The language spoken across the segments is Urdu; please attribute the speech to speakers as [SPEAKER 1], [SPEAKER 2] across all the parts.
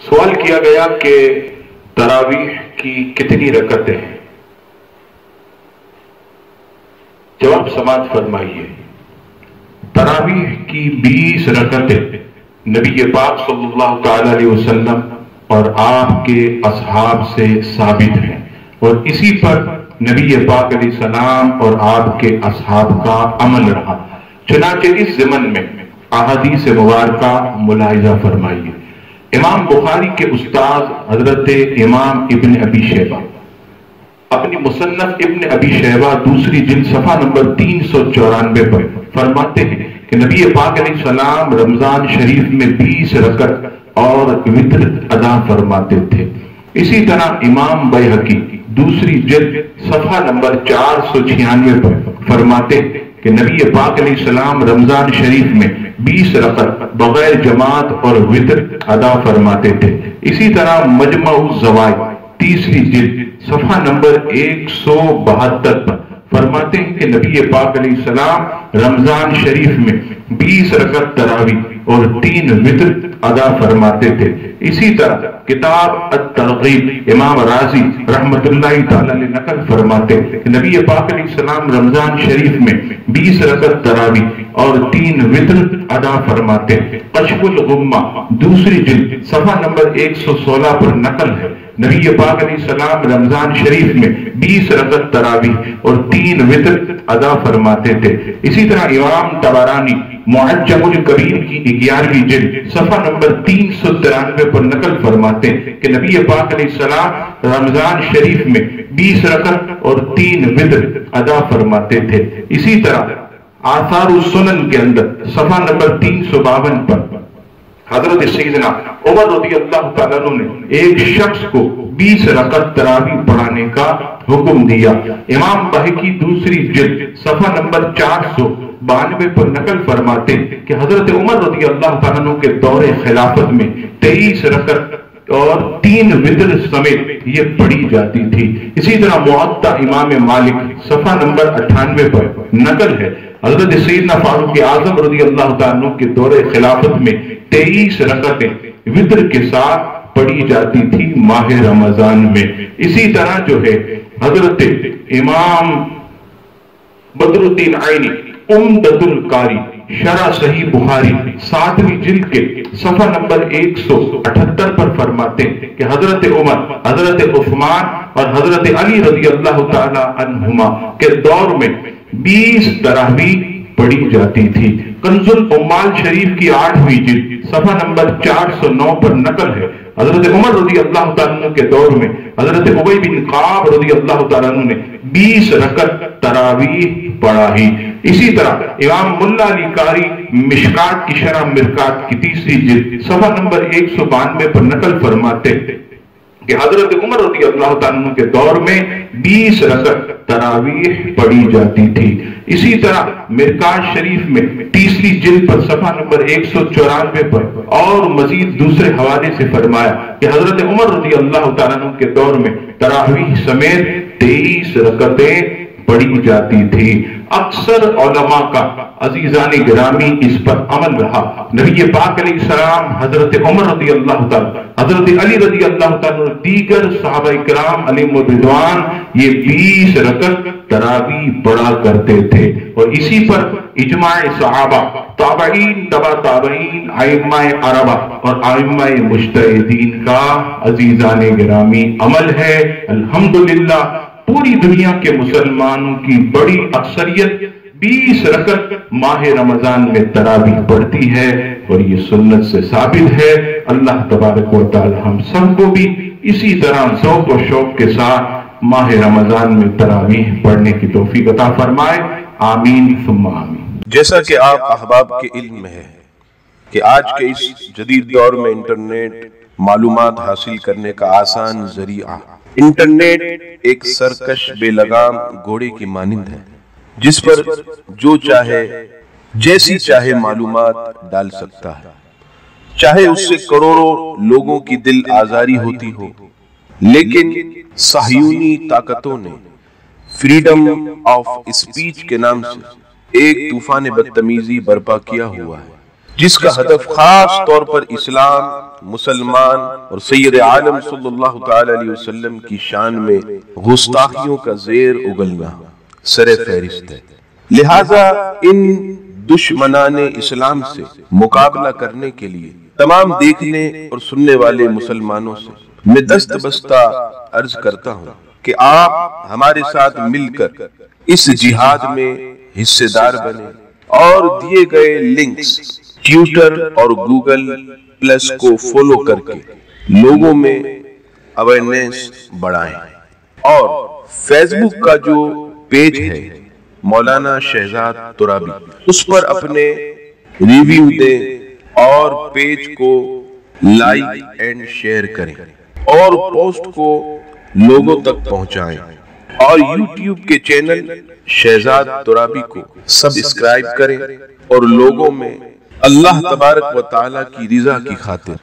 [SPEAKER 1] سوال کیا گیا کہ تراویح کی کتنی رکعتیں ہیں؟ جواب سماعت فرمائیے۔ تراویح کی 20 رکعتیں نبی پاک صلی اللہ تعالی علیہ وسلم اور آپ کے اصحاب سے ثابت ہیں، اور اسی پر نبی پاک علیہ السلام اور آپ کے اصحاب کا عمل رہا۔ چنانچہ اس ضمن میں احادیث مبارکہ ملاحظہ فرمائیے۔ امام بخاری کے استاد حضرت امام ابن ابی شیبہ اپنی مصنف ابن ابی شیبہ دوسری جلد صفحہ نمبر 394 پر فرماتے ہیں کہ نبی پاک علیہ السلام رمضان شریف میں 20 رکعت اور وتر ادا فرماتے تھے۔ اسی طرح امام بیہقی دوسری جلد صفحہ نمبر 496 پر فرماتے ہیں کہ نبی پاک علیہ السلام رمضان شریف میں 20 رکعت بغیر جماعت اور وتر ادا فرماتے تھے۔ اسی طرح مجمع الزوائد تیسری جلد صفحہ نمبر 172 پر فرماتے ہیں کہ نبی پاک علیہ السلام رمضان شریف میں 20 رکعت تراویح اور 3 وتر ادا فرماتے تھے۔ اسی طرح کتاب الترغیب امام رازی رحمت اللہ تعالی علیہ نقل فرماتے ہیں کہ نبی پاک علیہ السلام رمضان شریف میں 20 رکعت تراویح اور 3 وتر ادا فرماتے ہیں۔ کشف الغمہ دوسری جلد صفحہ نمبر 116 پر نقل ہے، نبی پاک علیہ السلام رمضان شریف میں 20 رکعت تراویح اور 3 وتر ادا فرماتے تھے۔ اسی طرح امام طبرانی معجم الکبیر کی 11ویں جلد صفحہ نمبر 393 پر نقل فرماتے ہیں کہ نبی پاک علیہ السلام رمضان شریف میں 20 رکعت اور 3 وتر ادا فرماتے تھے۔ اسی طرح آثار السنن کے اندر صفحہ نمبر 352 پر حضرت سیدنا عمر رضی اللہ تعالیٰ عنہ نے ایک شخص کو 20 رکعت تراویح پڑھانے کا حکم دیا۔ امام بہقی دوسری جلد صفحہ نمبر 492 پر نقل فرماتے کہ حضرت عمر رضی اللہ تعالیٰ عنہ کے دور خلافت میں 23 رکعت اور 3 وتر سمیت یہ پڑھی جاتی تھی۔ اسی طرح موطا امام مالک صفحہ نمبر 98 پر نقل ہے، حضرت سیدنا فاروق اعظم رضی اللہ تعالیٰ عنہ کے دور خلافت میں 23 رکعتیں وتر کے ساتھ پڑھی جاتی تھی ماہ رمضان میں۔ اسی طرح جو ہے حضرت امام بدر الدین عینی عمدۃ القاری شرح صحیح بخاری 7ویں جلد کے صفحہ نمبر 178 پر فرماتے ہیں کہ حضرت عمر، حضرت عثمان اور حضرت علی رضی اللہ تعالی عنہما کے دور میں 20 تراویح پڑھی جاتی تھی۔ کنز العمال شریف کی 8ویں جلد صفحہ نمبر 409 پر نقل ہے، حضرت عمر رضی اللہ تعالیٰ عنہ کے دور میں حضرت ابی بن کعب رضی اللہ تعالیٰ عنہ نے 20 رکعت تراویح پڑھائی۔ اسی طرح امام ملا علی قاری مشکات کی شرح مرکات کی 3ری جلد صفحہ نمبر 192 پر نقل فرماتے کہ حضرت عمر رضی اللہ تعالیٰ عنہ کے دور میں 20 رکعت تراویح پڑھی جاتی تھی۔ اسی طرح مرکات شریف میں 3ری جلد پر صفحہ نمبر 194 پر اور مزید دوسرے حوالے سے فرمایا کہ حضرت عمر رضی اللہ تعالیٰ عنہ کے دور میں تراویح سمیت 23 رکعتیں پڑھی جاتی تھی۔ اکثر علماء کا عزیزان گرامی اس پر عمل رہا۔ نبی پاک علیہ السلام، حضرت عمر رضی اللہ تعالیٰ، حضرت علی رضی اللہ تعالیٰ، دیگر صحابہ کرام علیہم الرضوان یہ 20 رکعت تراویح پڑھا کرتے تھے، اور اسی پر اجماع صحابہ، تابعین، تبع تابعین، ائمہ اربعہ اور ائمہ مجتہدین کا عزیزان گرامی عمل ہے۔ الحمدللہ پوری دنیا کے مسلمانوں کی بڑی اکثریت 20 رکعت ماہ رمضان میں تراویح پڑھتی ہے، اور یہ سنت سے ثابت ہے۔ اللہ تبارک و تعالی ہم سب کو بھی اسی طرح ذوق و شوق کے ساتھ ماہ رمضان میں تراویح پڑھنے کی توفیق عطا فرمائے، آمین ثم آمین۔
[SPEAKER 2] جیسا کہ آپ احباب کے علم میں ہے کہ آج کے اس جدید دور میں انٹرنیٹ معلومات حاصل کرنے کا آسان ذریعہ، انٹرنیٹ ایک سرکش بے لگام گھوڑے کی مانند ہے جس پر جو چاہے جیسی چاہے معلومات ڈال سکتا ہے، چاہے اس سے کروڑوں لوگوں کی دل آزاری ہوتی ہو، لیکن صہیونی طاقتوں نے فریڈم آف اسپیچ کے نام سے ایک طوفان بدتمیزی برپا کیا ہوا ہے جس کا ہدف خاص طور پر اسلام، مسلمان اور سید عالم صلی اللہ تعالی علیہ وسلم کی شان میں گستاخیوں کا زیر اگلنا سر فہرست ہے۔ لہذا ان دشمنان اسلام سے مقابلہ کرنے کے لیے تمام دیکھنے اور سننے والے مسلمانوں سے میں دست بستہ عرض کرتا ہوں کہ آپ ہمارے ساتھ مل کر اس جہاد میں حصے دار بنیں اور دیے گئے لنکس ٹویٹر اور گوگل پلس کو فالو کر کے لوگوں میں اویئرنیس بڑھائیں، اور فیس بک کا جو پیج ہے مولانا شہزاد ترابی، اس پر اپنے ریویو دیں اور پیج کو لائک اینڈ شیئر کریں اور پوسٹ کو لوگوں تک پہنچائیں، اور یوٹیوب کے چینل شہزاد ترابی کو سبسکرائب کریں اور لوگوں میں اللہ تبارک و تعالی کی رضا کی خاطر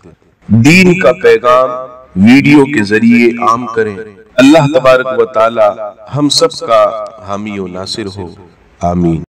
[SPEAKER 2] دین کا پیغام ویڈیو کے ذریعے عام کریں۔ اللہ تبارک و تعالی ہم سب کا حامی و ناصر ہو، آمین۔